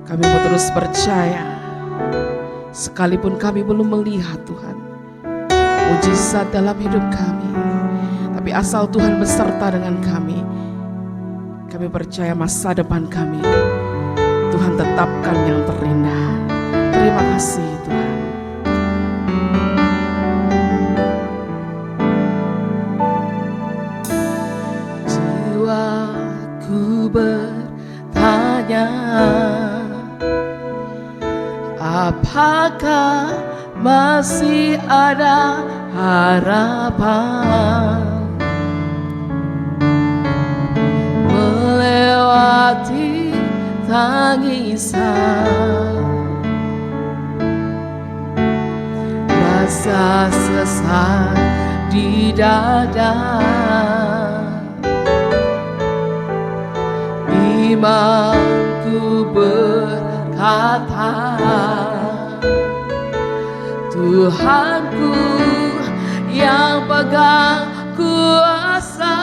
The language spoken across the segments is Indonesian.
Kami mau terus percaya, sekalipun kami belum melihat Tuhan mujizat dalam hidup kami, tapi asal Tuhan beserta dengan kami percaya masa depan kami Tuhan tetapkan yang terindah. Terima kasih Tuhan. Jiwaku bertanya, apakah masih ada harapan melewati tangisan, rasa sesak di dada, imanku berkata, Tuhanku yang pegang kuasa,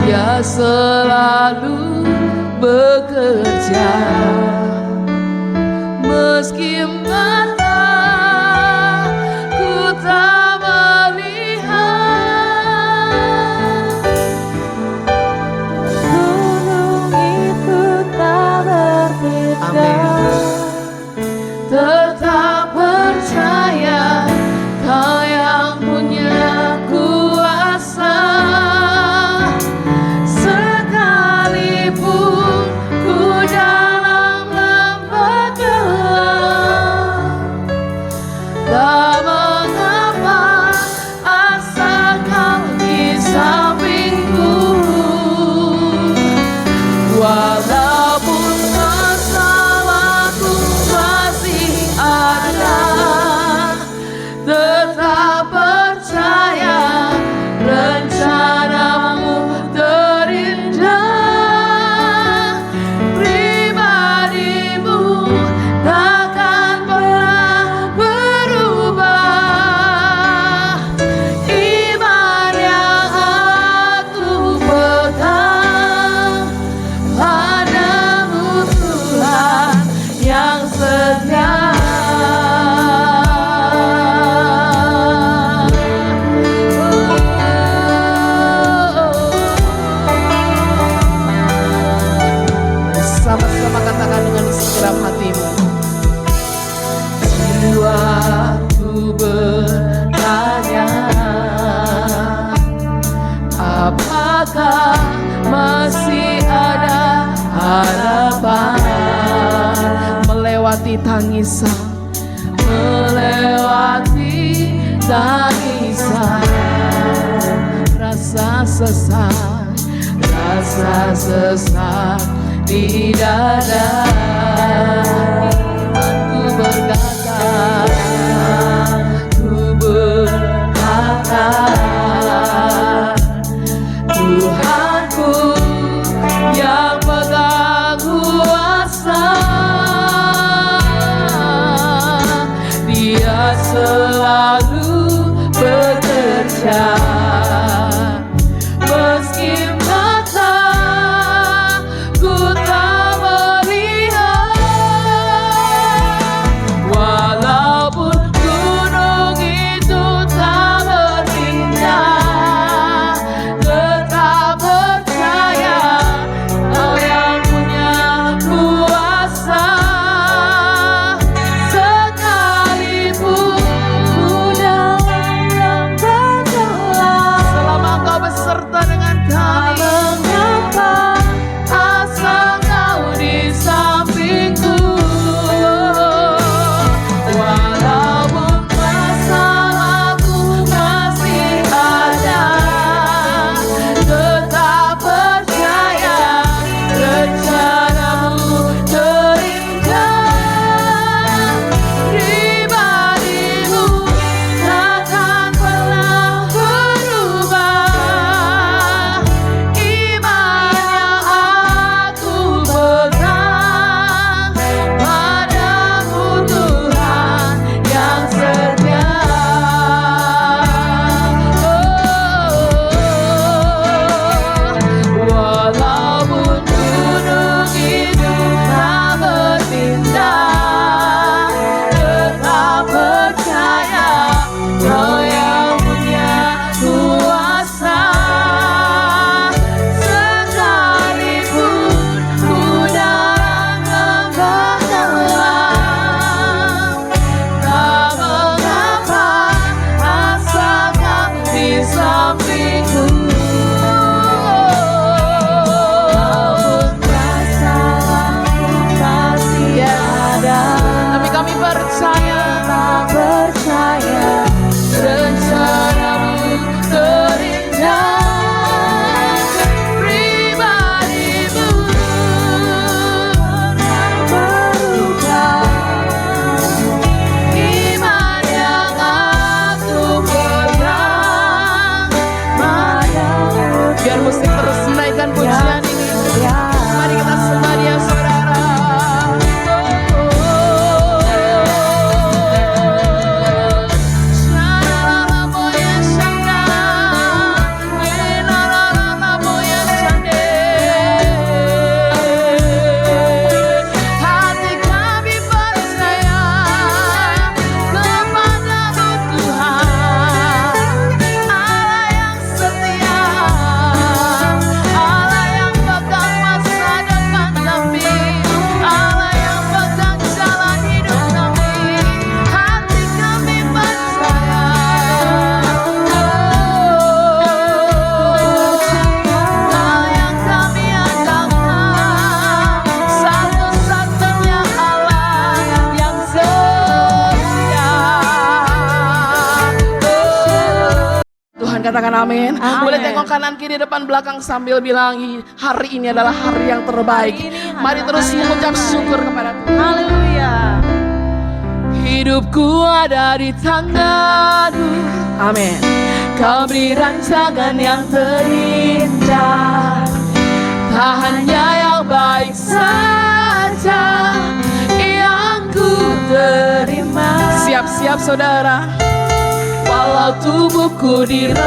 Dia selalu bekerja meski mata ku tak melihat. Gunung itu tak berdiri, Tetap percaya Kau yang punya kuasa, sekalipun ku dalam lembah gelap, tak mengapa asal Kau di sampingku. Walaupun masalahku masih ada, tetap percaya rencanamu terindah. Pribadimu takkan pernah berubah. Iman yang aku pegang padamu Tuhan yang setia. Sama-sama katakan dengan segenap hatimu. Jiwaku bertanya, apakah masih ada harapan melewati tangisan, rasa sesak di dada. Imanku berkata, Tuhanku yang pegang kuasa, Dia selalu bekerja meski mata ku tak melihat. Tuhan, katakan amin. Amin. Boleh tengok kanan kiri depan belakang sambil bilang hari ini adalah hari yang terbaik. Hari ini Mari adalah terus hari yang mengucap terbaik. syukur kepada Tuhan. Haleluya. Hidupku ada di tangan-Mu. Amin. Kau beri rancangan yang terindah, tak hanya yang baik saja yang ku terima. Siap-siap saudara. Walau tubuhku diremukkan,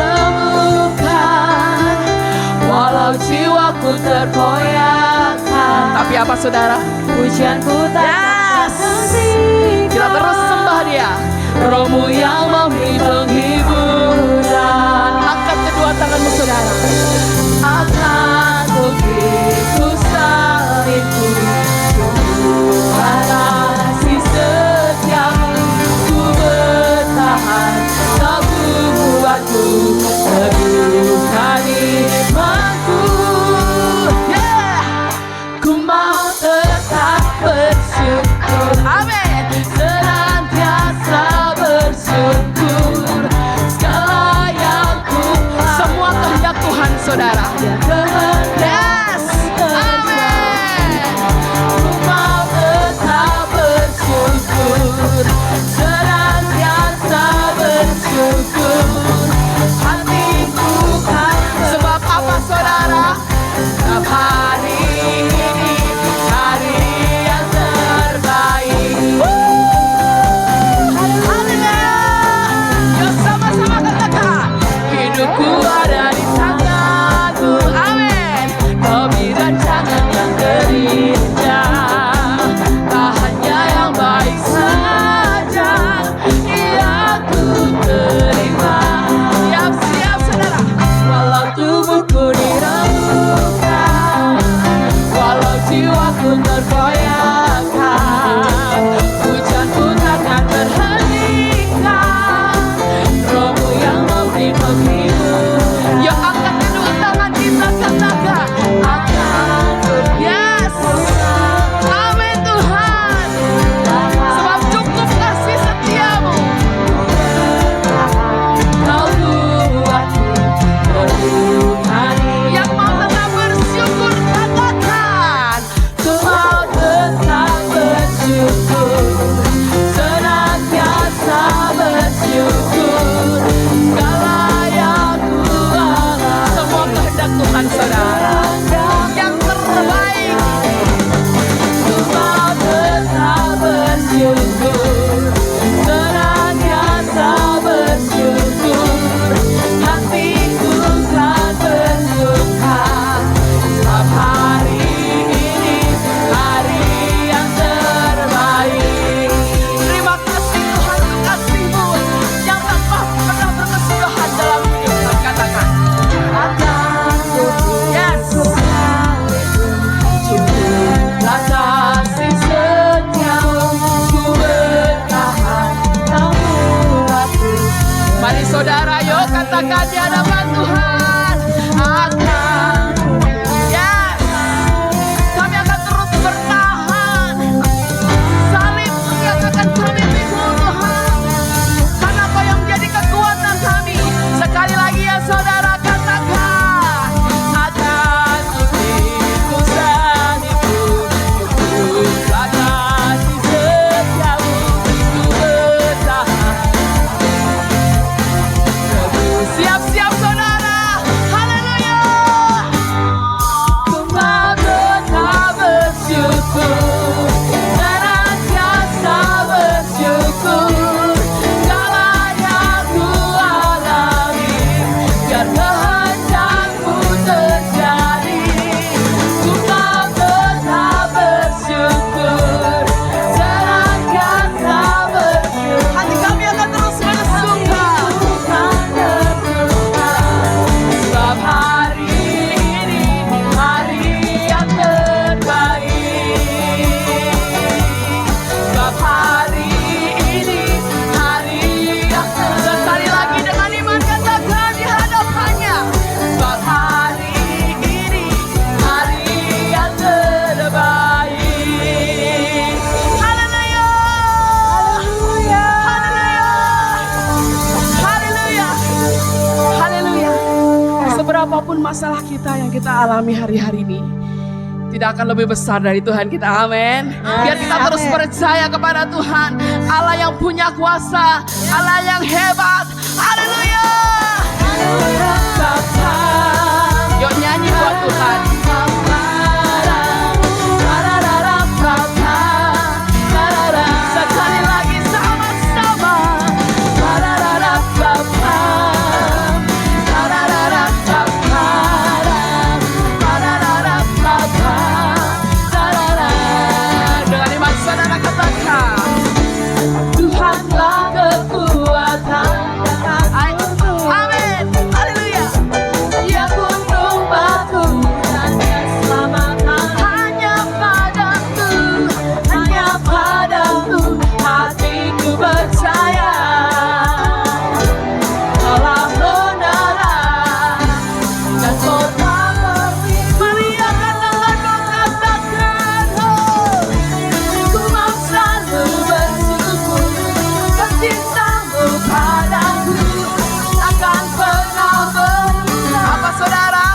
walau jiwaku terkoyakkan, tapi apa saudara? Pujianku tak henti. Kita terus sembah Dia. Rohmu yang memberi penghiburan. Angkat kedua tanganmu saudara. Akan begitu salibku, Tuhan kasih setiamu, ku bertahan, kau buatku teguhkan imanku. Ku mau tetap bersyukur, amin, senantiasa bersyukur. masalah kita yang kita alami hari-hari ini tidak akan lebih besar dari Tuhan kita. Amin. Biar kita terus percaya kepada Tuhan, Allah yang punya kuasa, Allah yang hebat. Haleluya. Yuk nyanyi buat Tuhan. Sekali lagi sama-sama. Dengan iman saudara katakan, Tuhanlah kekuatan. Amin. Haleluya. Ya gunung batu dan keselamatan hanya padamu hatiku percaya. Allah benar dan kota meriahkan dengan katakan, ku mau selalu bersyukur cintamu padaku takkan pernah berubah. Apa saudara?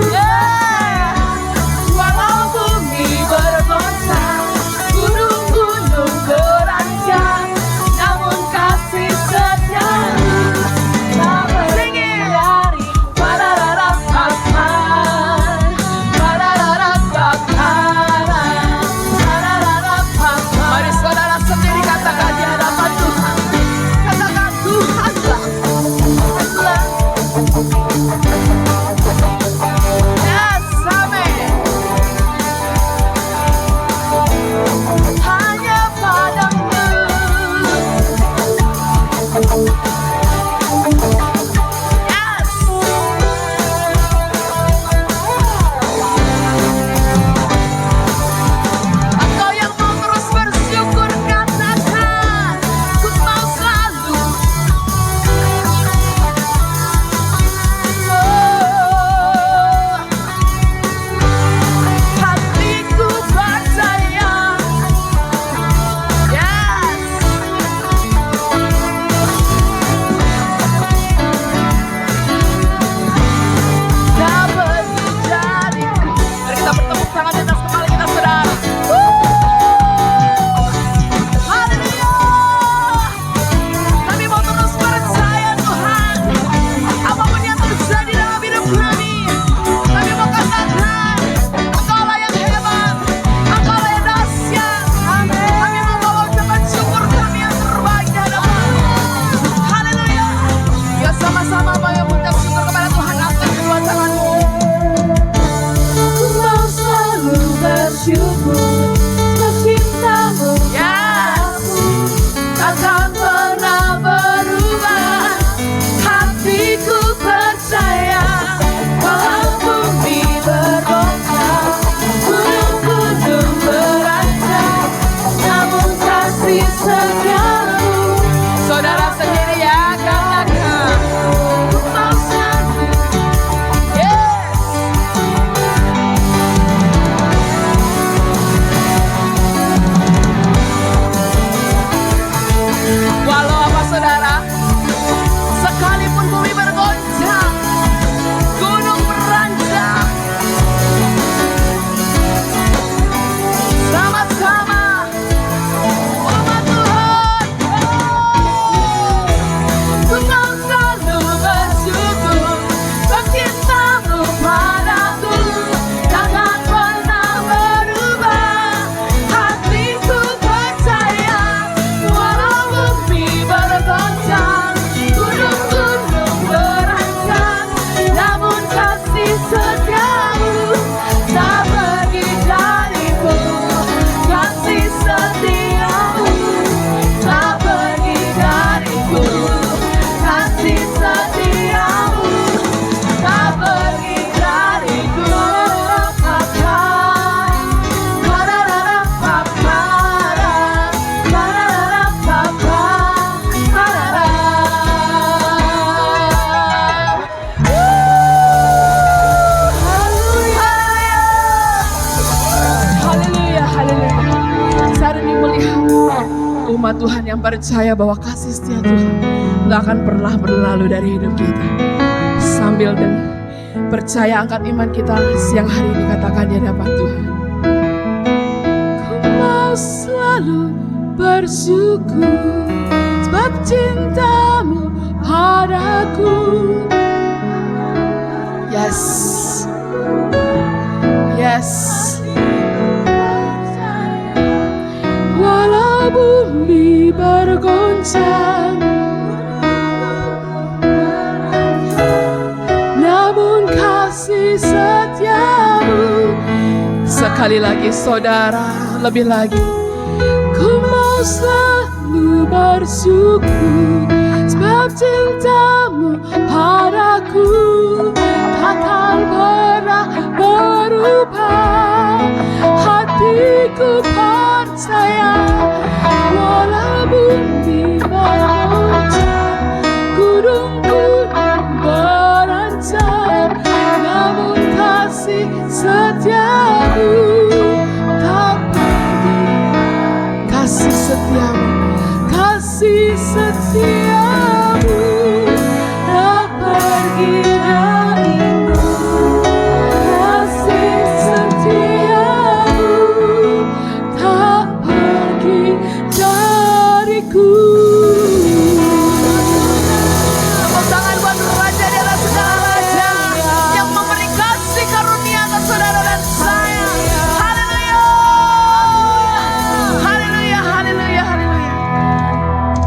Yeah. Walau bumi bergoncang, gunung-gunung beranjak, namun kasih setiamu tak pergi dari Mari saudara sendiri katakan di hadapan Tuhan. Katakan Tuhanlah. Yes, amin. Hanya padamu. Yes. Engkau yang mau terus bersyukur katakan, ku mau selalu. Hatiku percaya. Yes. Tak pergi dariku. Mari kita bertepuk tangan di atas kepala kita, saudara. Haleluya. Kami mau terus percaya Tuhan. Apapun yang terjadi dalam hidup kami, kami mau katakan, Engkaulah yang hebat, Engkaulah yang dahsyat. Kami mau bawa ucapan syukur kami yang terbaik di hadapan-Mu. Haleluya. Ya sama-sama bawa ucapan syukur kepada Tuhan. Angkat kedua tanganmu. Ku mau selalu bersyukur cintamu. Yes. Takkan pernah berubah. Hatiku percaya. Walau bumi bergoncang, gunung-gunung beranjak, namun kasih setiamu. Saudara sendiri ya katakan, ku mau selalu. Yes. Walau apa saudara? Sekalipun bumi bergoncang, gunung beranjak, sama-sama umat Tuhan. Ku mau selalu bersyukur cintamu padaku takkan pernah berubah. Hatiku percaya. Walau bumi bergoncang, gunung-gunung beranjak, namun kasih setiamu tak pergi dariku. Kasih setiamu tak pergi dariku. Kasih setiamu tak pergi dariku. Haleluya, haleluya. Saat ini melihat umat Tuhan yang percaya bahwa kasih setia Tuhan gak akan pernah berlalu dari hidup kita. Sambil Percaya, angkat iman kita siang hari ini, katakan di hadapan Tuhan. Ku mau selalu bersyukur sebab cintamu padaku. Yes, yes. Walau bumi bergoncang, namun kasih setiamu. Sekali lagi saudara, lebih lagi. Ku mau selalu bersyukur sebab cintamu padaku takkan pernah berubah. Hatiku percaya, walau bumi bergoncang, gunung-gunung berancam, namun kasih setiamu tak pergi. Kasih setiamu, kasih setiamu tak pergi dariku. Kasih setiamu tak pergi dariku. Tepuk tangan buat Raja di atas segala raja yang memberi kasih karunia atas saudara dan saya. Haleluya, haleluya, haleluya, haleluya.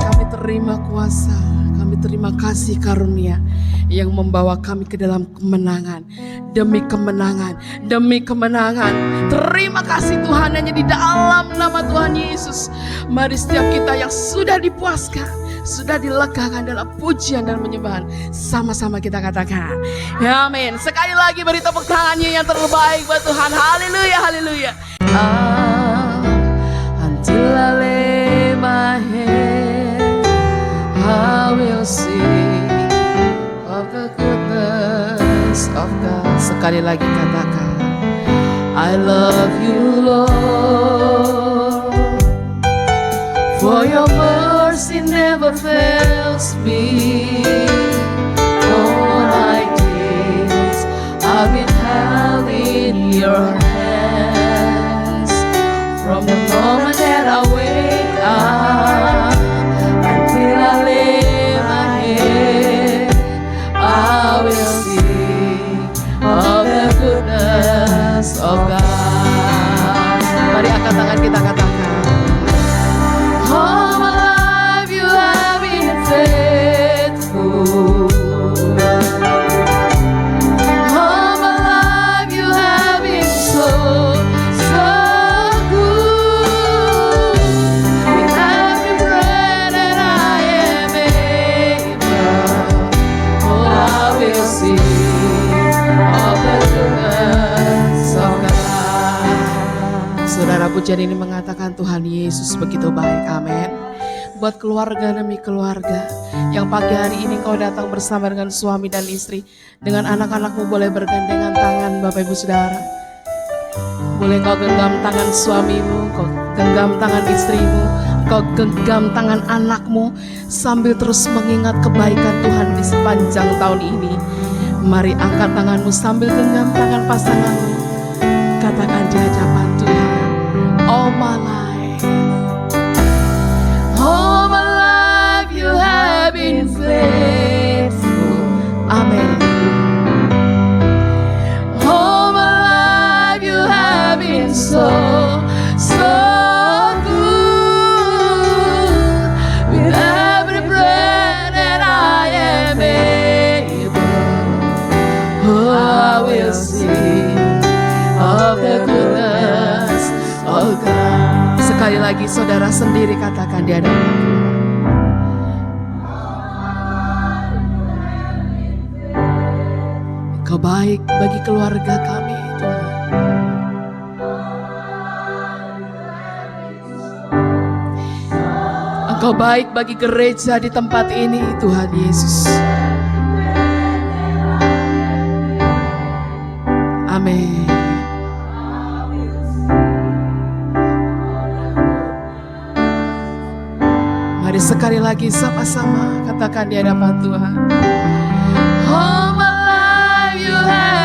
Kami terima kuasa, kami terima kasih karunia yang membawa kami ke dalam kemenangan demi kemenangan demi kemenangan. Terima kasih Tuhan, hanya di dalam nama Tuhan Yesus. Mari setiap kita yang sudah dipuaskan, sudah dilegakan dalam pujian dan penyembahan, sama-sama kita katakan amin. Sekali lagi beri tepuk tangannya yang terbaik buat Tuhan. Haleluya, haleluya. Until I lay my head, I will sing of the goodness of God. Sekali lagi katakan, I love you Lord, for your mercy never fails me. All my days I've been held in your hands. From the moment that I wake up until I lay my head, I will sing of the goodness of God. Mari angkat tangan kita katakan, all my life you have been faithful. All my life you have been so, so good. With every breath that I am able, oh I will sing of the goodness of God. Saudara, pujian ini mengatakan Tuhan Yesus begitu baik, amin. Buat keluarga demi keluarga yang pagi hari ini kau datang bersama dengan suami dan istri, dengan anak-anakmu, boleh bergandengan tangan Bapak Ibu Saudara. Boleh kau genggam tangan suamimu, kau genggam tangan istrimu, kau genggam tangan anakmu, sambil terus mengingat kebaikan Tuhan di sepanjang tahun ini. Mari angkat tanganmu sambil genggam tangan pasanganmu. Katakan di hadapan Tuhan, all my life, all my life you have been faithful. Amen. All my life you have been so, so good. With every breath that I am able, oh I will sing of the goodness of God. Sekali lagi saudara sendiri katakan di hadapan Tuhan. Engkau baik bagi keluarga kami Tuhan. Engkau baik bagi gereja di tempat ini Tuhan Yesus. Amin. Mari sekali lagi sama-sama katakan di hadapan Tuhan. All my life you have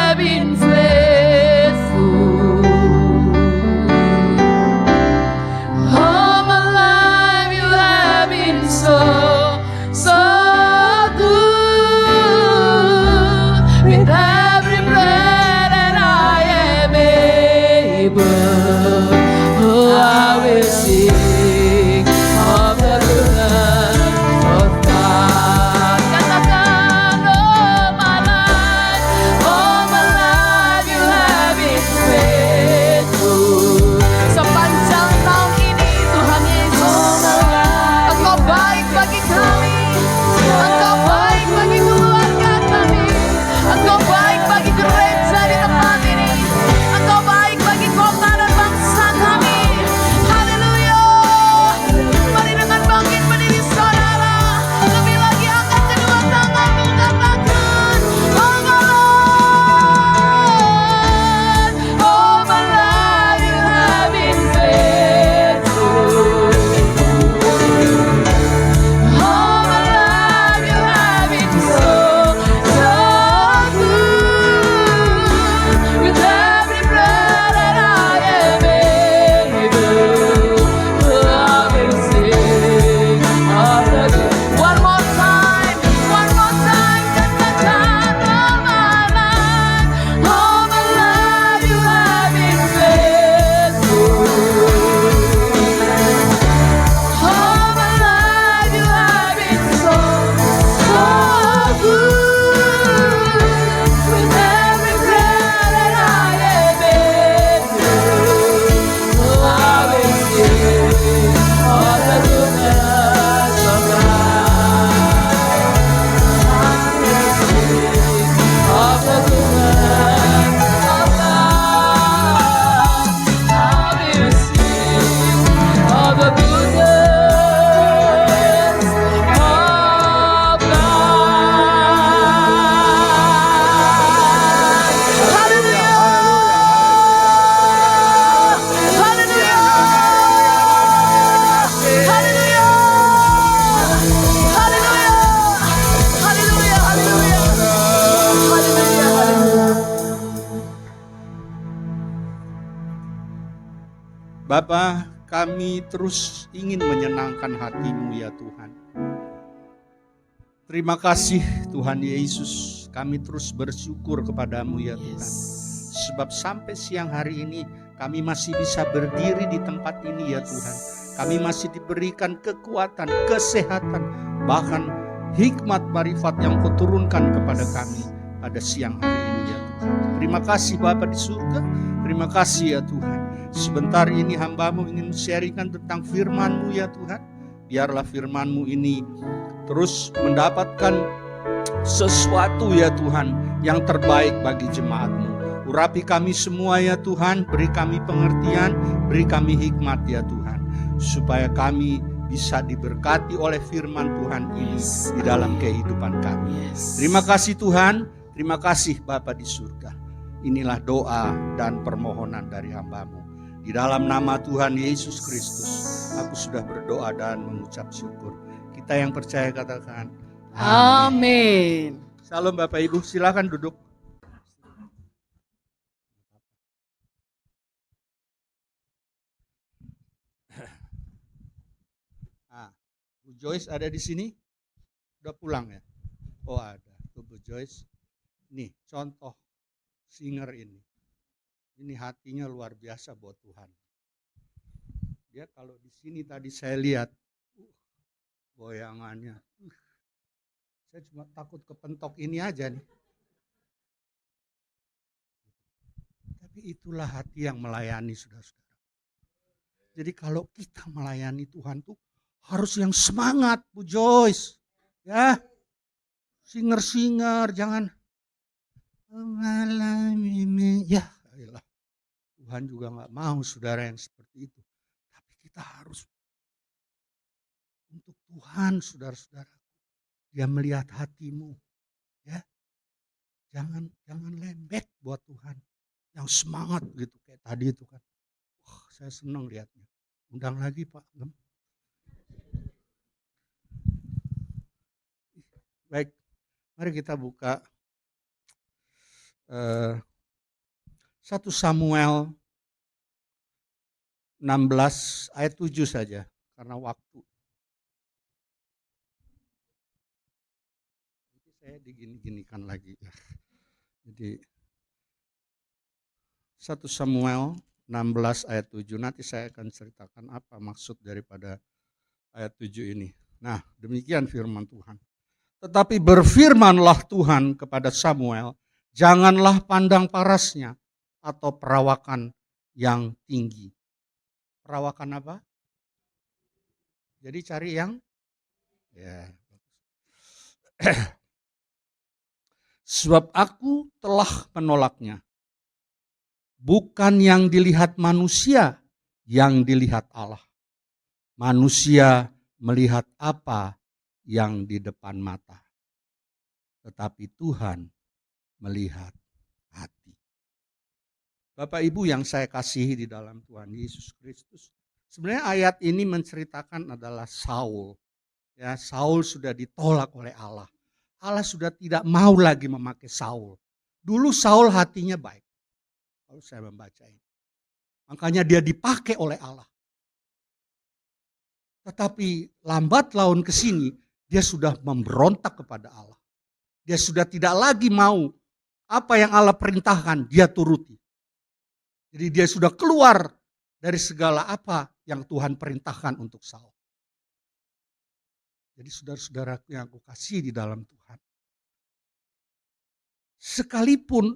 Bapa, kami terus ingin menyenangkan hati-Mu ya Tuhan. Terima kasih Tuhan Yesus, kami terus bersyukur kepadamu ya Tuhan. Sebab sampai siang hari ini kami masih bisa berdiri di tempat ini ya Tuhan. Kami masih diberikan kekuatan, kesehatan, bahkan hikmat marifat yang Kau turunkan kepada kami pada siang hari ini ya Tuhan. Terima kasih Bapa di surga, terima kasih ya Tuhan. Sebentar ini hamba-Mu ingin sharingkan tentang firman-Mu ya Tuhan. Biarlah firman-Mu ini terus mendapatkan sesuatu ya Tuhan yang terbaik bagi jemaat-Mu. Urapi kami semua ya Tuhan, beri kami pengertian, beri kami hikmat ya Tuhan. Supaya kami bisa diberkati oleh firman Tuhan ini di dalam kehidupan kami. Terima kasih Tuhan, terima kasih Bapa di surga. Inilah doa dan permohonan dari hamba-Mu. Di dalam nama Tuhan Yesus Kristus, aku sudah berdoa dan mengucap syukur. Kita yang percaya katakan, Amin. Salam Bapak Ibu, silakan duduk. Bu Joyce ada di sini? Udah pulang ya? Oh ada, tuh Bu Joyce. Nih contoh singer ini. Ini hatinya luar biasa buat Tuhan. Dia kalau di sini tadi saya lihat goyangannya. Saya cuma takut kepentok ini aja nih. Tapi itulah hati yang melayani saudara-saudara. Jadi kalau kita melayani Tuhan tuh harus yang semangat Bu Joyce. Ya. Singer-singer jangan ya ayolah. Tuhan juga gak mau saudara yang seperti itu. Tapi kita harus untuk Tuhan saudara-saudara. Dia melihat hatimu. Ya. Jangan lembek buat Tuhan. Yang semangat gitu kayak tadi itu kan. Wah, saya senang lihatnya. Undang lagi Pak Gem. Baik, mari kita buka 1 Samuel 16 ayat 7 saja karena waktu. Nanti saya digini-ginikan lagi ya. Jadi 1 Samuel 16 ayat 7 nanti saya akan ceritakan apa maksud daripada ayat 7 ini. Nah, demikian firman Tuhan. Tetapi berfirmanlah Tuhan kepada Samuel, janganlah pandang parasnya atau perawakan yang tinggi. Perawakan apa? Jadi cari yang ya. Sebab aku telah menolaknya. Bukan yang dilihat manusia, yang dilihat Allah. Manusia melihat apa yang di depan mata. Tetapi Tuhan melihat hati. Bapak Ibu yang saya kasihi di dalam Tuhan Yesus Kristus. Sebenarnya ayat ini menceritakan adalah Saul. Ya, Saul sudah ditolak oleh Allah. Allah sudah tidak mau lagi memakai Saul. Dulu Saul hatinya baik. Kalau saya membaca ini. Makanya dia dipakai oleh Allah. Tetapi lambat laun ke sini dia sudah memberontak kepada Allah. Dia sudah tidak lagi mau apa yang Allah perintahkan dia turuti. Jadi dia sudah keluar dari segala apa yang Tuhan perintahkan untuk Saul. Jadi saudara-saudara yang aku kasih di dalam Tuhan. Sekalipun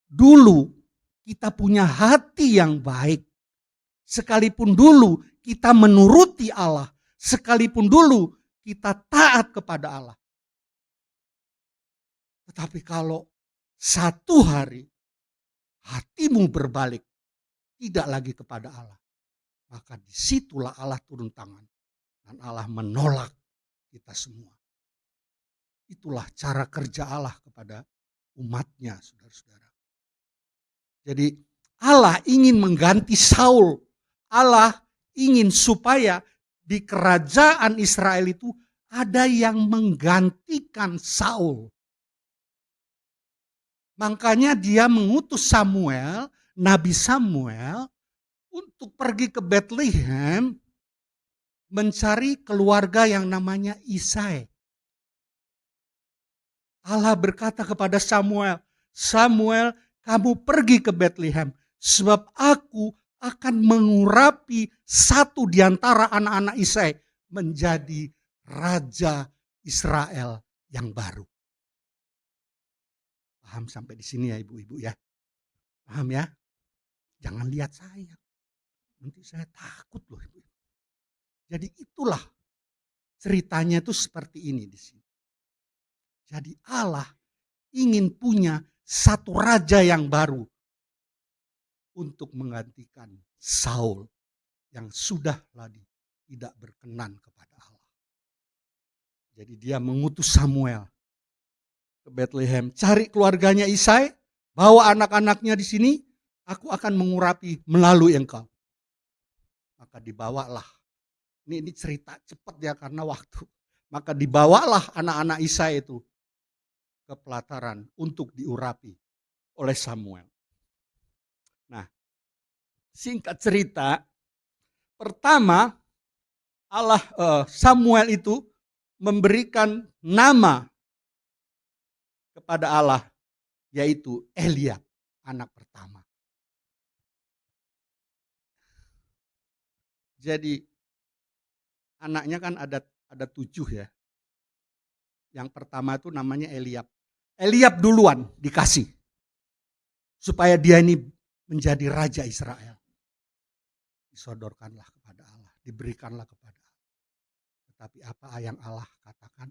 dulu kita punya hati yang baik. Sekalipun dulu kita menuruti Allah. Sekalipun dulu kita taat kepada Allah. Tetapi kalau satu hari hatimu berbalik tidak lagi kepada Allah, maka disitulah Allah turun tangan dan Allah menolak kita semua. Itulah cara kerja Allah kepada umatnya, saudara-saudara. Jadi Allah ingin mengganti Saul. Allah ingin supaya di kerajaan Israel itu ada yang menggantikan Saul. Makanya dia mengutus Samuel, Nabi Samuel, untuk pergi ke Bethlehem mencari keluarga yang namanya Isai. Allah berkata kepada Samuel, Samuel, kamu pergi ke Bethlehem sebab aku akan mengurapi satu di antara anak-anak Isai menjadi raja Israel yang baru. Paham sampai di sini ya ibu-ibu ya? Paham ya? Jangan lihat saya. Nanti saya takut loh ibu. Jadi itulah ceritanya itu seperti ini di sini. Jadi Allah ingin punya satu raja yang baru untuk menggantikan Saul yang sudah lagi tidak berkenan kepada Allah. Jadi dia mengutus Samuel ke Bethlehem, cari keluarganya Isai, bawa anak-anaknya di sini, aku akan mengurapi melalui engkau. Maka dibawalah, ini cerita cepat ya karena waktu. Maka dibawalah anak-anak Isai itu ke pelataran untuk diurapi oleh Samuel. Nah, singkat cerita, pertama Samuel itu memberikan nama kepada Allah, yaitu Eliab, anak pertama. Jadi anaknya kan ada 7 ya. Yang pertama itu namanya Eliab. Eliab duluan dikasih supaya dia ini menjadi raja Israel. Disodorkanlah kepada Allah, diberikanlah kepada Allah. Tetapi apa yang Allah katakan?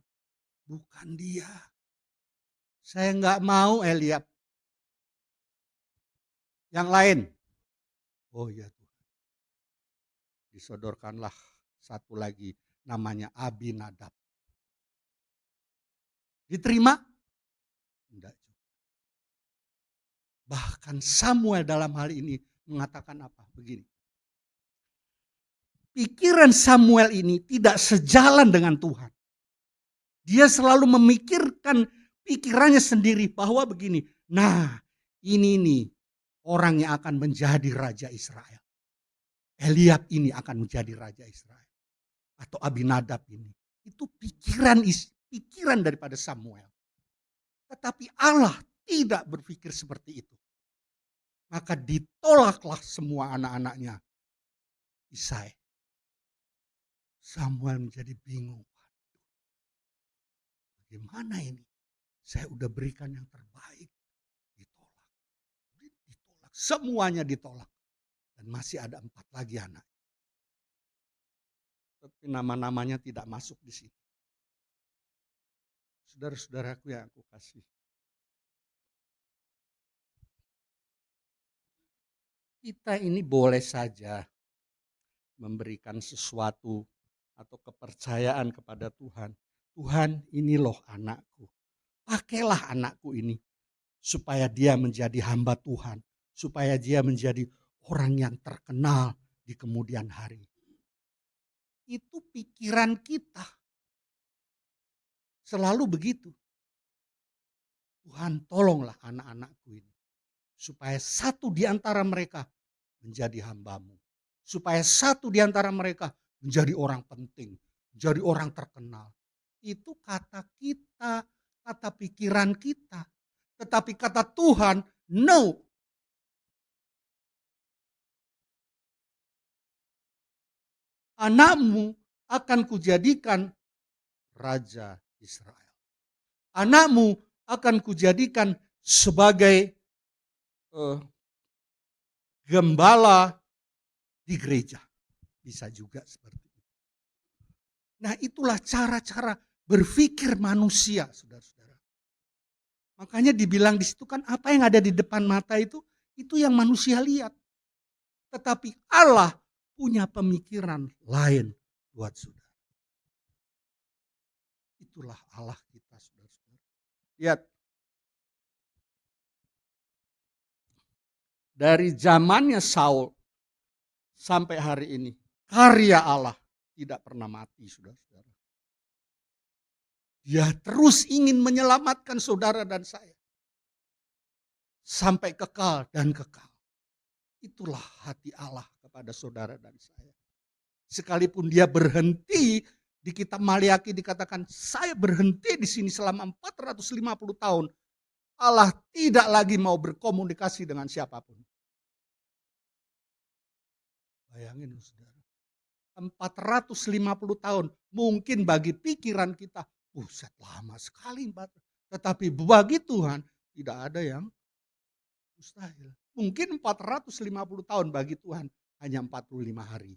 Bukan dia. Saya enggak mau Eliab. Yang lain. Oh iya Tuhan. Disodorkanlah satu lagi namanya Abinadab. Diterima? Enggak juga. Bahkan Samuel dalam hal ini mengatakan apa? Begini. Pikiran Samuel ini tidak sejalan dengan Tuhan. Dia selalu memikirkan pikirannya sendiri bahwa begini. Nah ini nih orang yang akan menjadi raja Israel. Eliab ini akan menjadi raja Israel. Atau Abinadab ini. Itu pikiran daripada Samuel. Tetapi Allah tidak berpikir seperti itu. Maka ditolaklah semua anak-anaknya Isai. Samuel menjadi bingung. Bagaimana ini? Saya udah berikan yang terbaik. Ditolak. Ditolak. Semuanya ditolak. Dan masih ada 4 lagi anak. Tapi nama-namanya tidak masuk di sini. Saudara-saudaraku yang aku kasih. Kita ini boleh saja memberikan sesuatu atau kepercayaan kepada Tuhan. Tuhan, ini loh anakku. Pakailah anakku ini supaya dia menjadi hamba Tuhan, supaya dia menjadi orang yang terkenal di kemudian hari. Itu pikiran kita. Selalu begitu. Tuhan, tolonglah anak-anakku ini. Supaya satu di antara mereka menjadi hambamu. Supaya satu di antara mereka menjadi orang penting. Menjadi orang terkenal. Itu kata kita, kata pikiran kita. Tetapi kata Tuhan, no. Anakmu akan kujadikan raja Israel. Anakmu akan kujadikan sebagai gembala di gereja. Bisa juga seperti itu. Nah itulah cara-cara berpikir manusia, saudara-saudara. Makanya dibilang di situ kan apa yang ada di depan mata itu yang manusia lihat. Tetapi Allah punya pemikiran lain buat saudara. Itulah Allah kita, saudara-saudara. Lihat. Dari zamannya Saul sampai hari ini, karya Allah tidak pernah mati, saudara-saudara. Dia terus ingin menyelamatkan saudara dan saya. Sampai kekal dan kekal. Itulah hati Allah kepada saudara dan saya. Sekalipun dia berhenti, di kitab Maliaki dikatakan, saya berhenti di sini selama 450 tahun. Allah tidak lagi mau berkomunikasi dengan siapapun. Bayangin saudara, 450 tahun. Mungkin bagi pikiran kita, buset lama sekali. Tetapi bagi Tuhan tidak ada yang mustahil. Mungkin 450 tahun bagi Tuhan hanya 45 hari.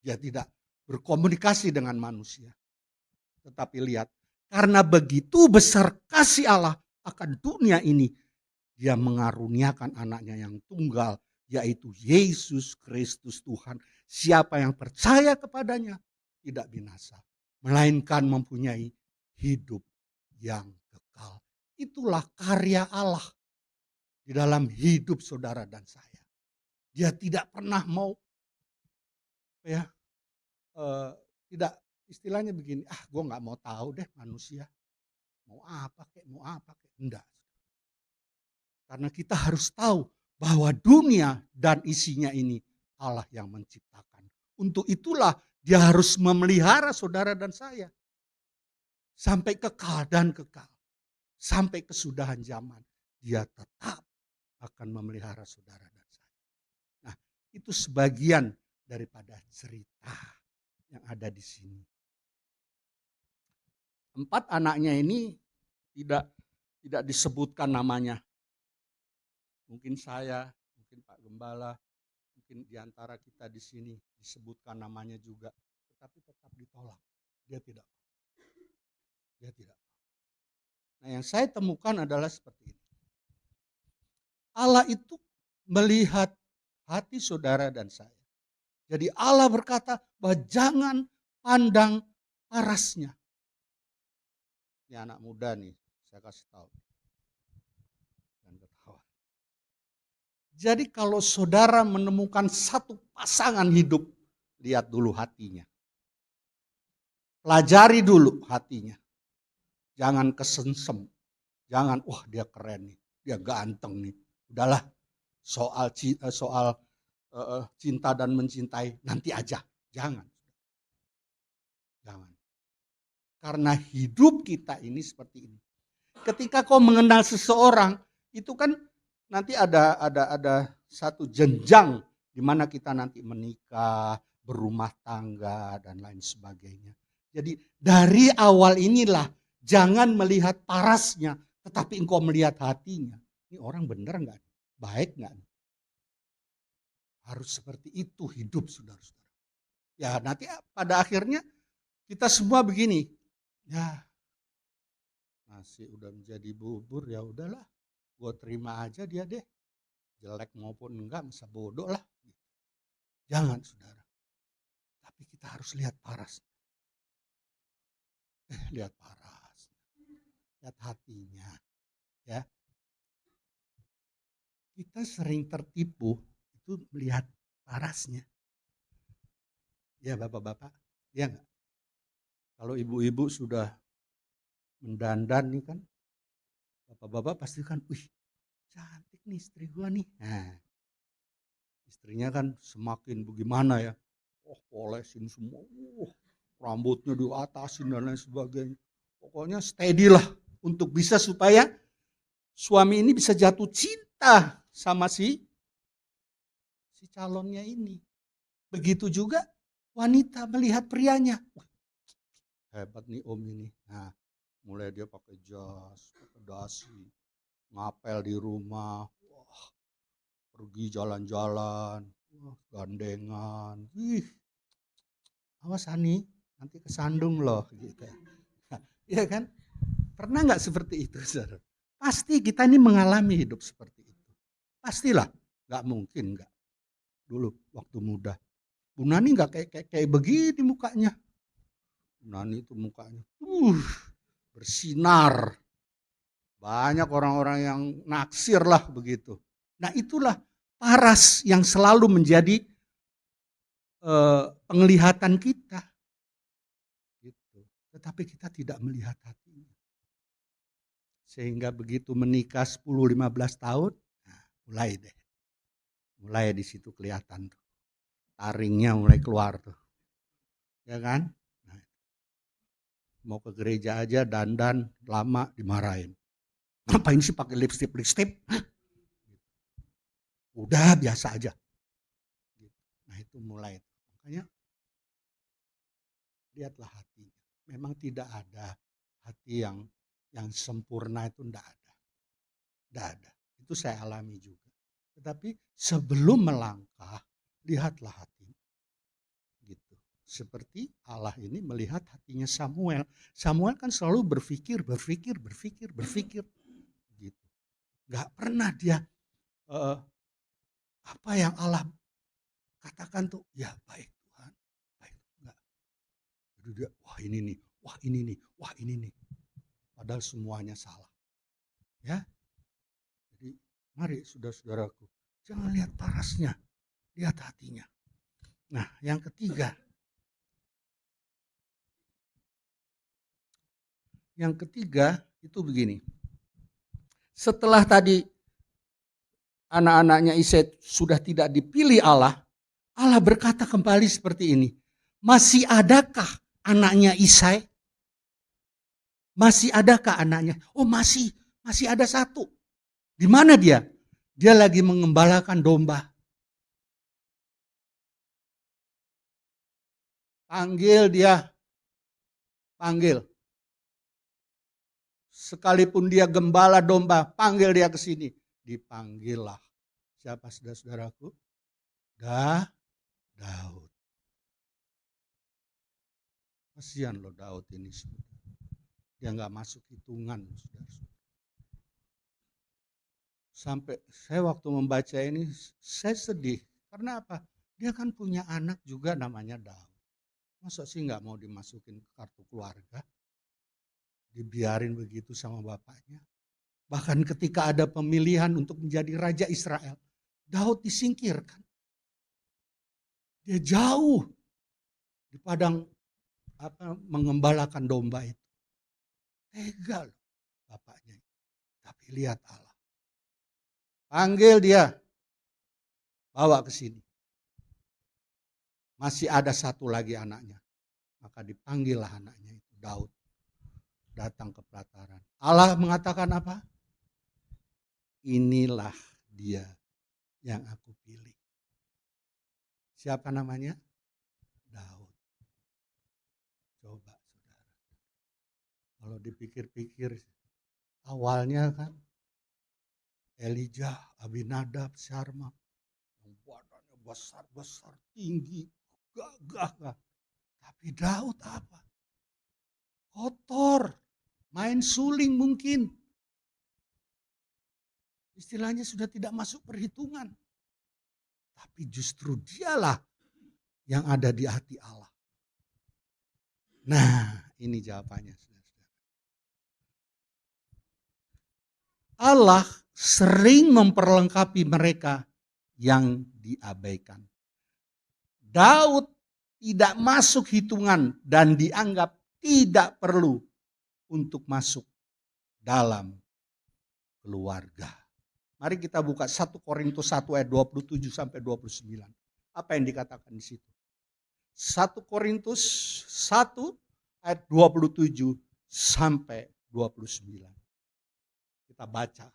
Dia tidak berkomunikasi dengan manusia. Tetapi lihat, karena begitu besar kasih Allah akan dunia ini, dia mengaruniakan anaknya yang tunggal, yaitu Yesus Kristus Tuhan. Siapa yang percaya kepadanya tidak binasa, melainkan mempunyai hidup yang kekal. Itulah karya Allah di dalam hidup saudara dan saya. Dia tidak pernah mau tidak, istilahnya begini, gue nggak mau tahu deh manusia mau apa kek, enggak. Karena kita harus tahu bahwa dunia dan isinya ini Allah yang menciptakan. Untuk itulah dia harus memelihara saudara dan saya sampai kekal dan kekal, sampai kesudahan zaman. Dia tetap akan memelihara saudara dan saya. Nah, itu sebagian daripada cerita yang ada di sini. 4 anaknya ini tidak disebutkan namanya. Mungkin saya, mungkin Pak Gembala, mungkin diantara kita di sini disebutkan namanya juga, tetapi tetap ditolak. Dia tidak. Nah, yang saya temukan adalah seperti ini. Allah itu melihat hati saudara dan saya. Jadi Allah berkata bahwa jangan pandang parasnya. Ini anak muda nih, saya kasih tahu. Dan ketawa. Jadi kalau saudara menemukan satu pasangan hidup, lihat dulu hatinya. Pelajari dulu hatinya. Jangan kesensem. Jangan, wah dia keren nih, dia ganteng nih. Udahlah, soal cinta dan mencintai nanti aja. Jangan. Karena hidup kita ini seperti ini. Ketika kau mengenal seseorang, itu kan nanti ada satu jenjang di mana kita nanti menikah, berumah tangga dan lain sebagainya. Jadi dari awal inilah jangan melihat parasnya, tetapi engkau melihat hatinya. Ini orang benar nggak? Baik nggak? Harus seperti itu hidup saudara-saudara. Ya nanti pada akhirnya kita semua begini. Ya nasi udah menjadi bubur, ya udahlah. Gue terima aja dia deh. Jelek maupun enggak, masa bodoh lah. Jangan saudara. Tapi kita harus lihat paras. Lihat paras. Lihat hatinya. Ya. Kita sering tertipu itu melihat parasnya. Ya bapak-bapak, ya enggak? Kalau ibu-ibu sudah mendandan nih kan, bapak-bapak pasti kan, wih cantik nih istri gua nih. Nah, istrinya kan semakin bagaimana ya, polesin semua, rambutnya diatasin dan lain sebagainya. Pokoknya steady lah untuk bisa supaya suami ini bisa jatuh cinta sama si calonnya ini. Begitu juga wanita melihat prianya. Hebat nih om ini. Nah, mulai dia pakai jas, pakai dasi, ngapel di rumah, wah, pergi jalan-jalan, wah, gandengan. Awas Hani, nanti kesandung loh gitu. Iya kan? Pernah nggak seperti itu, saudara? Pasti kita ini mengalami hidup seperti itu. Pastilah, nggak mungkin nggak. Dulu waktu muda, Bu Nani nggak kayak begini mukanya. Nani itu mukanya bersinar. Banyak orang-orang yang naksir lah begitu. Nah itulah paras yang selalu menjadi penglihatan kita. Gitu. Tetapi kita tidak melihat hatinya. Sehingga begitu menikah 10-15 tahun, nah mulai deh. Mulai di situ kelihatan tuh. Taringnya mulai keluar tuh. Ya kan? Nah, mau ke gereja aja dandan lama dimarahin. Ngapain sih pakai lipstick? Hah? Udah biasa aja. Nah itu mulai. Makanya lihatlah hatinya. Memang tidak ada hati yang sempurna, itu enggak ada. Enggak ada. Itu saya alami juga. Tetapi sebelum melangkah, lihatlah hati. Gitu. Seperti Allah ini melihat hatinya Samuel. Samuel kan selalu berpikir. Gitu. Gak pernah dia apa yang Allah katakan tuh, ya baik Tuhan, baik. Enggak. Jadi dia, wah ini nih. Padahal semuanya salah. Ya. Jadi mari saudara-saudaraku, jangan lihat parasnya, lihat hatinya. Nah, yang ketiga. Yang ketiga itu begini. Setelah tadi anak-anaknya Isai sudah tidak dipilih Allah, Allah berkata kembali seperti ini. Masih adakah anaknya Isai? Masih adakah anaknya? Oh masih ada satu. Di mana dia? Dia lagi mengembalakan domba. Panggil dia. Panggil. Sekalipun dia gembala domba, panggil dia ke sini. Dipanggillah. Siapa saudara-saudaraku? Daud. Kasihan loh Daud ini. Dia nggak masuk hitungan, saudara-saudara. Sampai saya waktu membaca ini, saya sedih. Karena apa? Dia kan punya anak juga namanya Daud. Masa sih nggak mau dimasukin ke kartu keluarga? Dibiarin begitu sama bapaknya. Bahkan ketika ada pemilihan untuk menjadi Raja Israel, Daud disingkirkan. Dia jauh di padang mengembalakan domba itu. Tega loh bapaknya. Tapi lihat Allah. Panggil dia. Bawa ke sini. Masih ada satu lagi anaknya. Maka dipanggillah anaknya itu, Daud. Datang ke pelataran. Allah mengatakan apa? Inilah dia yang aku pilih. Siapa namanya? Daud. Coba saudara. Kalau dipikir-pikir, awalnya kan Elijah, Abinadab, Syarma, badannya besar-besar, tinggi, gagah. Tapi Daud apa? Kotor, main suling mungkin. Istilahnya sudah tidak masuk perhitungan. Tapi justru dialah yang ada di hati Allah. Nah, ini jawabannya. Allah sering memperlengkapi mereka yang diabaikan. Daud tidak masuk hitungan dan dianggap tidak perlu untuk masuk dalam keluarga. Mari kita buka 1 Korintus 1 ayat 27 sampai 29. Apa yang dikatakan di situ? 1 Korintus 1 ayat 27 sampai 29. Kita baca.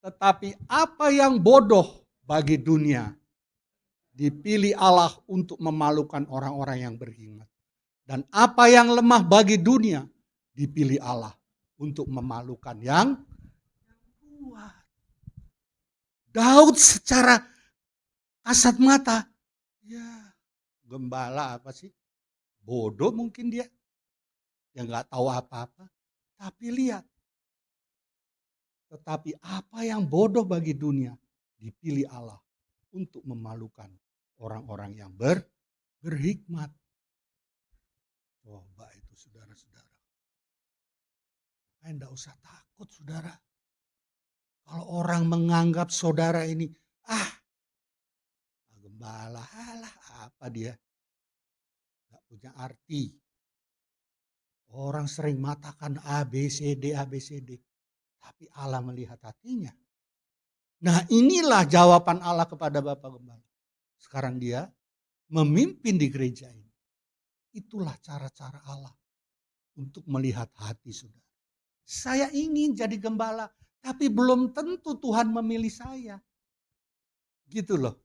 Tetapi apa yang bodoh bagi dunia dipilih Allah untuk memalukan orang-orang yang berhikmat. Dan apa yang lemah bagi dunia dipilih Allah untuk memalukan yang kuat. Daud secara kasat mata, ya gembala apa sih? Bodoh mungkin dia. Yang gak tahu apa-apa. Tapi lihat. Tetapi apa yang bodoh bagi dunia dipilih Allah untuk memalukan orang-orang yang berhikmat. Coba itu saudara-saudara. Enggak usah takut saudara. Kalau orang menganggap saudara ini, gembala, apa dia? Gak punya arti. Orang sering mengatakan A, B, C, D. Tapi Allah melihat hatinya. Nah, inilah jawaban Allah kepada Bapak Gembala. Sekarang dia memimpin di gereja ini. Itulah cara-cara Allah untuk melihat hati saudara. Saya ingin jadi gembala, tapi belum tentu Tuhan memilih saya. Gitu loh.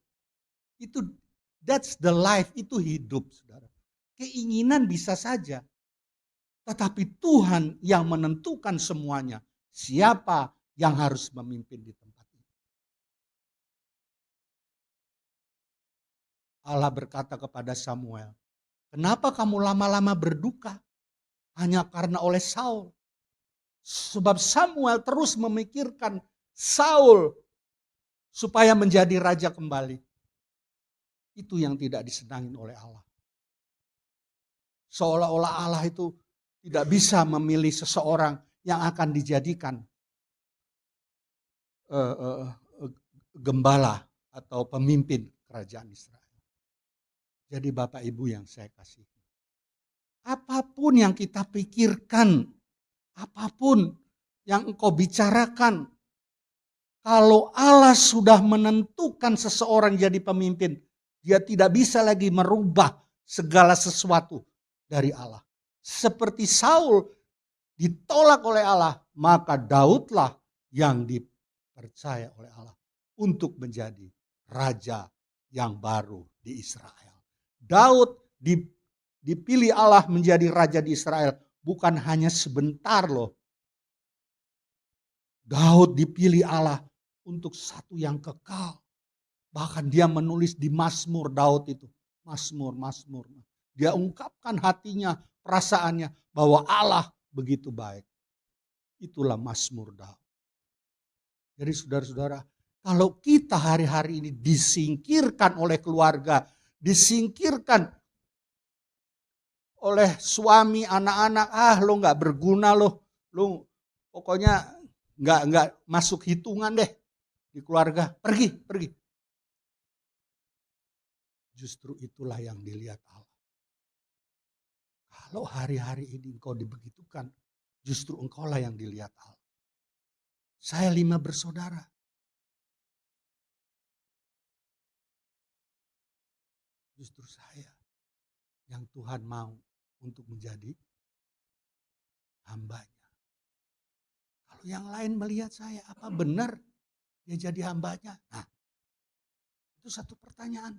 That's the life, itu hidup saudara. Keinginan bisa saja. Tetapi Tuhan yang menentukan semuanya. Siapa yang harus memimpin di tempat ini. Allah berkata kepada Samuel, kenapa kamu lama-lama berduka? Hanya karena oleh Saul. Sebab Samuel terus memikirkan Saul supaya menjadi raja kembali. Itu yang tidak disenangi oleh Allah. Seolah-olah Allah itu tidak bisa memilih seseorang yang akan dijadikan gembala atau pemimpin kerajaan Israel. Jadi Bapak Ibu yang saya kasih, apapun yang kita pikirkan, apapun yang engkau bicarakan, kalau Allah sudah menentukan seseorang jadi pemimpin, dia tidak bisa lagi merubah segala sesuatu dari Allah. Seperti Saul ditolak oleh Allah, maka Daudlah yang dipercaya oleh Allah untuk menjadi raja yang baru di Israel. Daud dipilih Allah menjadi raja di Israel bukan hanya sebentar loh. Daud dipilih Allah untuk satu yang kekal. Bahkan dia menulis di Mazmur Daud itu. Mazmur. Dia ungkapkan hatinya, perasaannya bahwa Allah begitu baik. Itulah Mazmur Daud. Jadi saudara-saudara, kalau kita hari-hari ini disingkirkan oleh keluarga, disingkirkan oleh suami, anak-anak, lo nggak berguna lo pokoknya nggak masuk hitungan deh di keluarga, pergi. Justru itulah yang dilihat Allah. Kalau hari-hari ini engkau dibegitukan, justru engkaulah yang dilihat Allah. Saya 5 bersaudara. Justru saya yang Tuhan mau untuk menjadi hambanya. Kalau yang lain melihat saya, apa benar dia jadi hambanya? Nah, itu satu pertanyaan.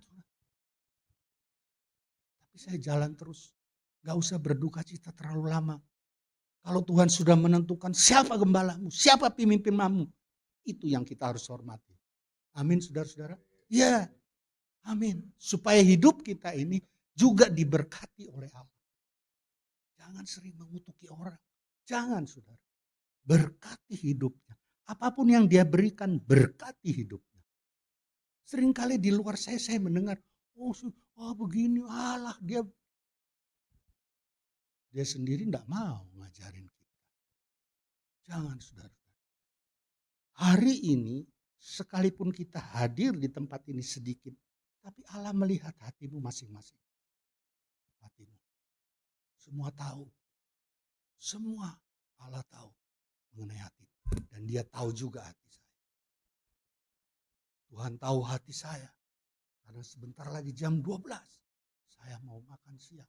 Tapi saya jalan terus. Gak usah berduka cita terlalu lama. Kalau Tuhan sudah menentukan siapa gembalamu, siapa pemimpinmu, itu yang kita harus hormati. Amin saudara-saudara. Ya, amin. Supaya hidup kita ini juga diberkati oleh Allah. Jangan sering mengutuki orang. Jangan saudara. Berkati hidupnya. Apapun yang dia berikan, berkati hidupnya. Seringkali di luar saya mendengar, oh begini, Allah dia sendiri tidak mau ngajarin kita. Jangan saudara. Hari ini sekalipun kita hadir di tempat ini sedikit, tapi Allah melihat hatimu masing-masing. Hatimu. Semua tahu. Semua Allah tahu mengenai hati. Dan dia tahu juga hati saya. Tuhan tahu hati saya. Karena sebentar lagi jam 12. Saya mau makan siang.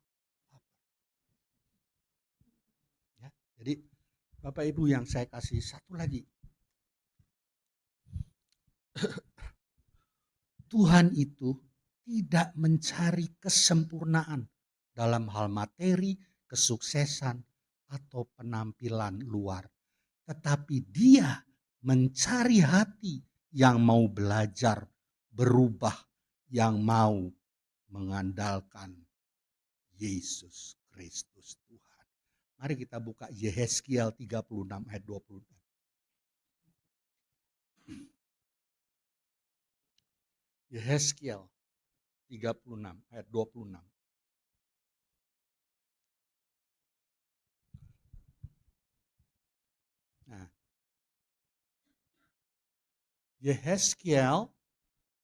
Ya, jadi Bapak Ibu yang saya kasih satu lagi. Tuhan itu tidak mencari kesempurnaan dalam hal materi, kesuksesan, atau penampilan luar. Tetapi dia mencari hati yang mau belajar, berubah, yang mau mengandalkan Yesus Kristus Tuhan. Mari kita buka Yehezkiel 36 ayat 20. Yehezkiel 36 ayat 26. Nah, Yehezkiel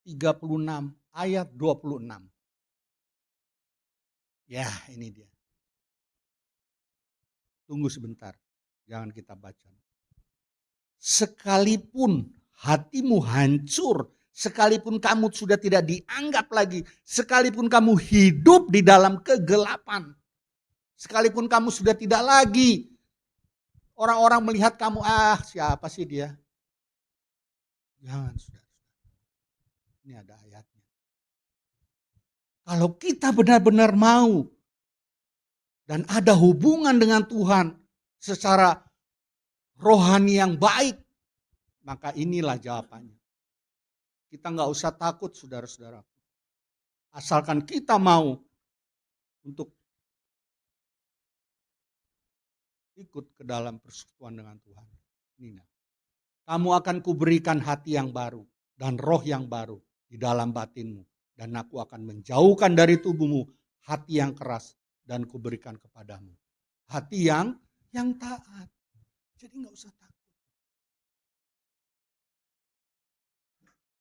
36 ayat 26. Ya, ini dia. Tunggu sebentar, jangan kita baca. Sekalipun hatimu hancur, sekalipun kamu sudah tidak dianggap lagi, sekalipun kamu hidup di dalam kegelapan, sekalipun kamu sudah tidak lagi, orang-orang melihat kamu, siapa sih dia? Jangan, saudara. Ini ada ayatnya. Kalau kita benar-benar mau dan ada hubungan dengan Tuhan secara rohani yang baik, maka inilah jawabannya. Kita nggak usah takut, saudara-saudara. Asalkan kita mau untuk ikut ke dalam persekutuan dengan Tuhan. Nina, kamu akan kuberikan hati yang baru dan roh yang baru di dalam batinmu. Dan aku akan menjauhkan dari tubuhmu hati yang keras dan kuberikan kepadamu hati yang taat. Jadi nggak usah takut.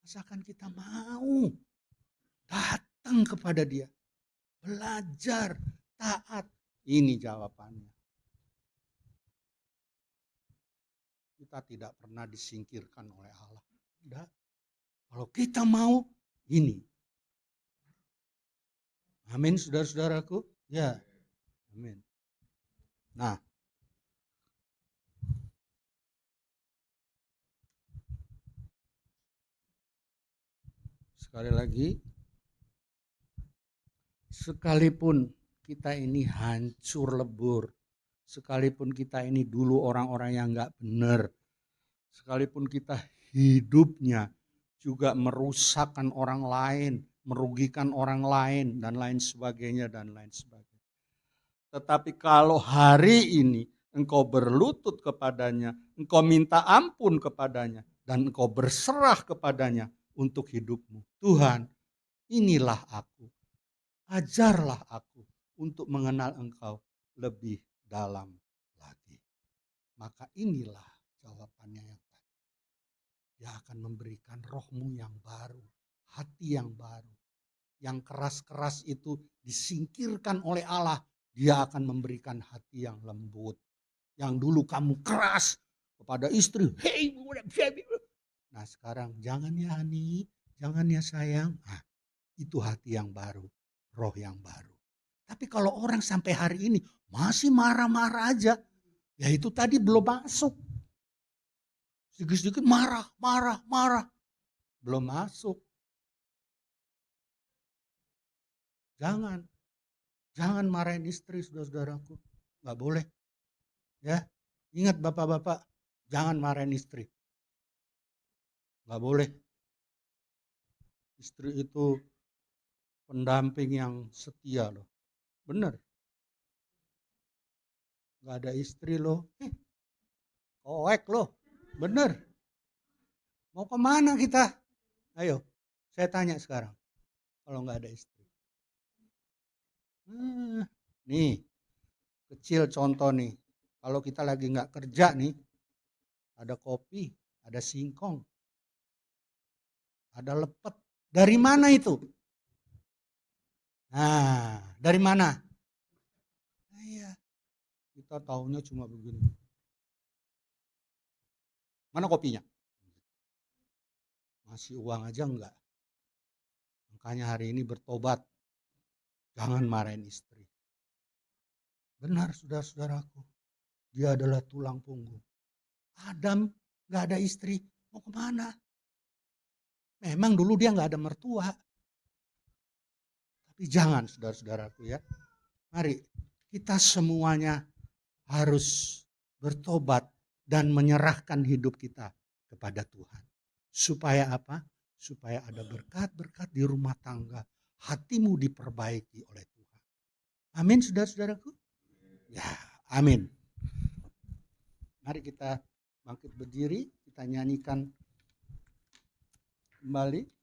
Asalkan kita mau datang kepada Dia, belajar, taat. Ini jawabannya. Kita tidak pernah disingkirkan oleh Allah. Tidak. Kalau kita mau, ini. Amin, saudara-saudaraku. Ya, amin. Nah, sekali lagi, sekalipun kita ini hancur lebur, sekalipun kita ini dulu orang-orang yang gak benar, sekalipun kita hidupnya juga merusakkan orang lain, merugikan orang lain, dan lain sebagainya, dan lain sebagainya. Tetapi kalau hari ini engkau berlutut kepadanya, engkau minta ampun kepadanya, dan engkau berserah kepadanya untuk hidupmu. Tuhan, inilah aku. Ajarlah aku untuk mengenal engkau lebih dalam lagi. Maka inilah jawabannya yang tadi. Dia akan memberikan rohmu yang baru, hati yang baru. Yang keras-keras itu disingkirkan oleh Allah. Dia akan memberikan hati yang lembut. Yang dulu kamu keras kepada istri. Hei, nah sekarang jangan ya Ani, jangan ya sayang. Nah, itu hati yang baru, roh yang baru. Tapi kalau orang sampai hari ini masih marah-marah aja, ya itu tadi belum masuk. Sedikit-sedikit marah. Belum masuk. Jangan marahin istri, saudara-saudaraku. Gak boleh. Ya, ingat bapak-bapak, jangan marahin istri. Gak boleh. Istri itu pendamping yang setia loh. Bener. Gak ada istri loh. Koek loh. Bener. Mau kemana kita? Ayo, saya tanya sekarang. Kalau gak ada istri. Nih, kecil contoh nih. Kalau kita lagi gak kerja nih, ada kopi, ada singkong, ada lepet. Dari mana itu? Nah, dari mana? Nah, iya. Kita tahunya cuma begini. Mana kopinya? Masih uang aja enggak. Makanya hari ini bertobat. Jangan marahin istri. Benar saudara-saudaraku. Dia adalah tulang punggung. Adam enggak ada istri. Mau kemana? Memang dulu dia enggak ada mertua. Tapi jangan saudara-saudaraku ya. Mari kita semuanya harus bertobat dan menyerahkan hidup kita kepada Tuhan. Supaya apa? Supaya ada berkat-berkat di rumah tangga. Hatimu diperbaiki oleh Tuhan. Amin saudara-saudaraku? Ya, amin. Mari kita bangkit berdiri, kita nyanyikan kembali.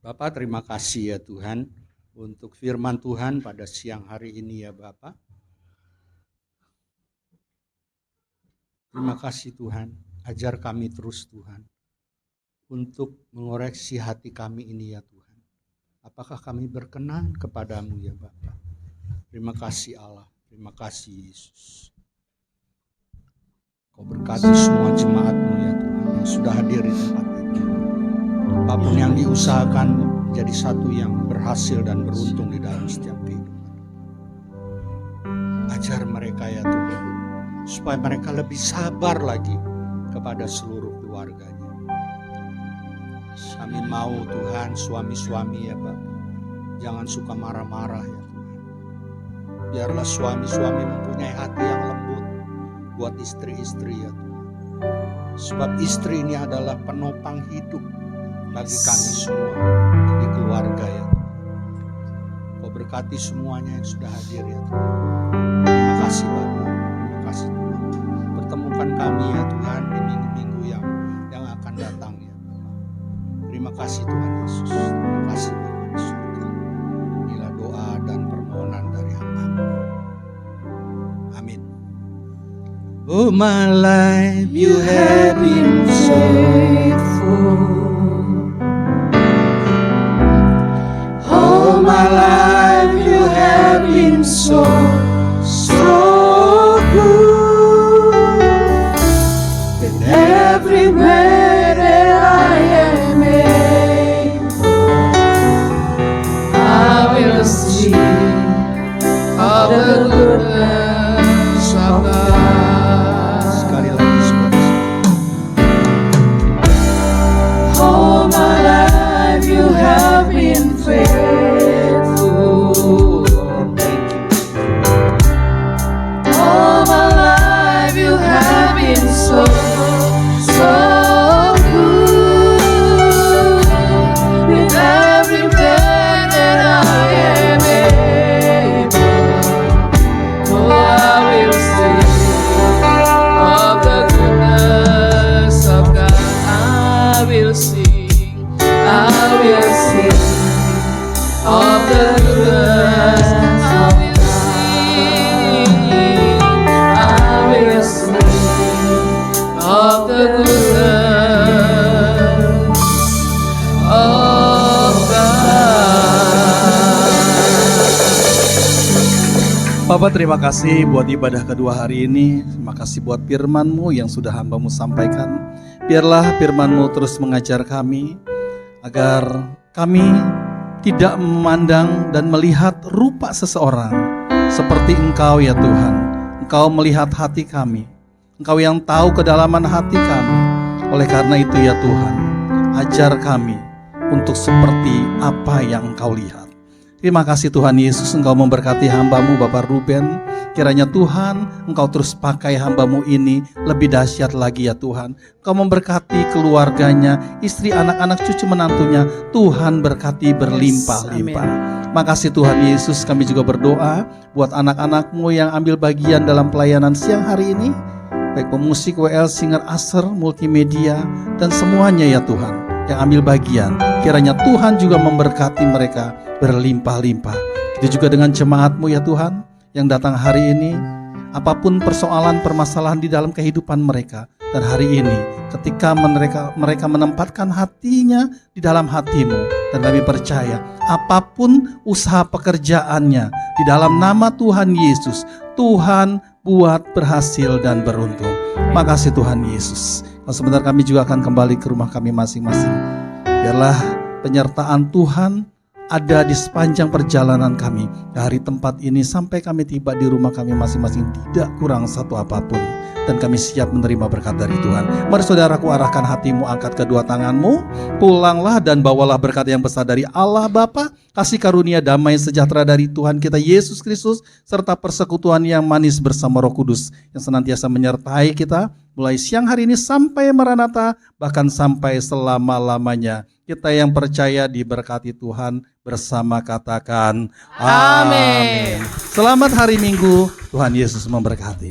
Bapak, terima kasih ya Tuhan untuk firman Tuhan pada siang hari ini ya Bapak. Terima kasih Tuhan, ajar kami terus Tuhan untuk mengoreksi hati kami ini ya Tuhan. Apakah kami berkenan kepadamu ya Bapak? Terima kasih Allah, terima kasih Yesus. Kau berkati semua jemaat-Mu ya Tuhan yang sudah hadir di tempat ini. Apapun yang diusahakan menjadi satu yang berhasil dan beruntung di dalam setiap kehidupan. Ajar mereka ya Tuhan, supaya mereka lebih sabar lagi kepada seluruh keluarganya. Kami mau Tuhan, suami-suami ya Bapak, jangan suka marah-marah ya Tuhan. Biarlah suami-suami mempunyai hati yang lembut buat istri-istri ya Tuhan. Sebab istri ini adalah penopang hidup bagi kami semua di keluarga ya Tuhan. Kau berkati semuanya yang sudah hadir ya Tuhan. Terima kasih Bapak, terima kasih Tuhan. Pertemukan kami ya Tuhan di minggu-minggu yang akan datang ya Bapak. Terima kasih Tuhan Yesus, terima kasih Bapa di surga. Inilah doa dan permohonan dari hamba-Mu. Amin. Oh my life you have been faithful. All my life you have been so good. In every way that I am able, I will sing of the goodness of God. Sekali lagi saudara. All my life you have been faithful. Thank you. All my life you have been so good. With every day that I am able, oh I will sing of the goodness of God. I will sing of the goodness. I will sing of the goodness of God. Bapak, terima kasih buat ibadah kedua hari ini. Terima kasih buat firman-Mu yang sudah hamba-Mu sampaikan. Biarlah firman-Mu terus mengajar kami agar kami tidak memandang dan melihat rupa seseorang seperti Engkau ya Tuhan. Engkau melihat hati kami, Engkau yang tahu kedalaman hati kami. Oleh karena itu ya Tuhan, ajar kami untuk seperti apa yang Engkau lihat. Terima kasih Tuhan Yesus, Engkau memberkati hamba-Mu Bapak Ruben. Kiranya Tuhan Engkau terus pakai hamba-Mu ini lebih dahsyat lagi ya Tuhan. Engkau memberkati keluarganya, istri, anak-anak, cucu menantunya. Tuhan berkati berlimpah-limpah. Makasih Tuhan Yesus, kami juga berdoa buat anak-anak-Mu yang ambil bagian dalam pelayanan siang hari ini. Baik pemusik, WL, singer, aser, multimedia, dan semuanya ya Tuhan yang ambil bagian. Kiranya Tuhan juga memberkati mereka berlimpah-limpah. Itu juga dengan jemaat-Mu ya Tuhan yang datang hari ini. Apapun persoalan permasalahan di dalam kehidupan mereka, dan hari ini ketika mereka menempatkan hatinya di dalam hati-Mu, dan kami percaya apapun usaha pekerjaannya di dalam nama Tuhan Yesus, Tuhan buat berhasil dan beruntung. Makasih Tuhan Yesus. Sebentar kami juga akan kembali ke rumah kami masing-masing. Biarlah penyertaan Tuhan ada di sepanjang perjalanan kami dari tempat ini sampai kami tiba di rumah kami masing-masing, tidak kurang satu apapun, dan kami siap menerima berkat dari Tuhan. Mari saudaraku, arahkan hatimu, angkat kedua tanganmu, pulanglah dan bawalah berkat yang besar dari Allah Bapa, kasih karunia, damai sejahtera dari Tuhan kita Yesus Kristus, serta persekutuan yang manis bersama Roh Kudus yang senantiasa menyertai kita mulai siang hari ini sampai Maranatha, bahkan sampai selama-lamanya. Kita yang percaya diberkati Tuhan bersama katakan amin. Selamat hari Minggu, Tuhan Yesus memberkati.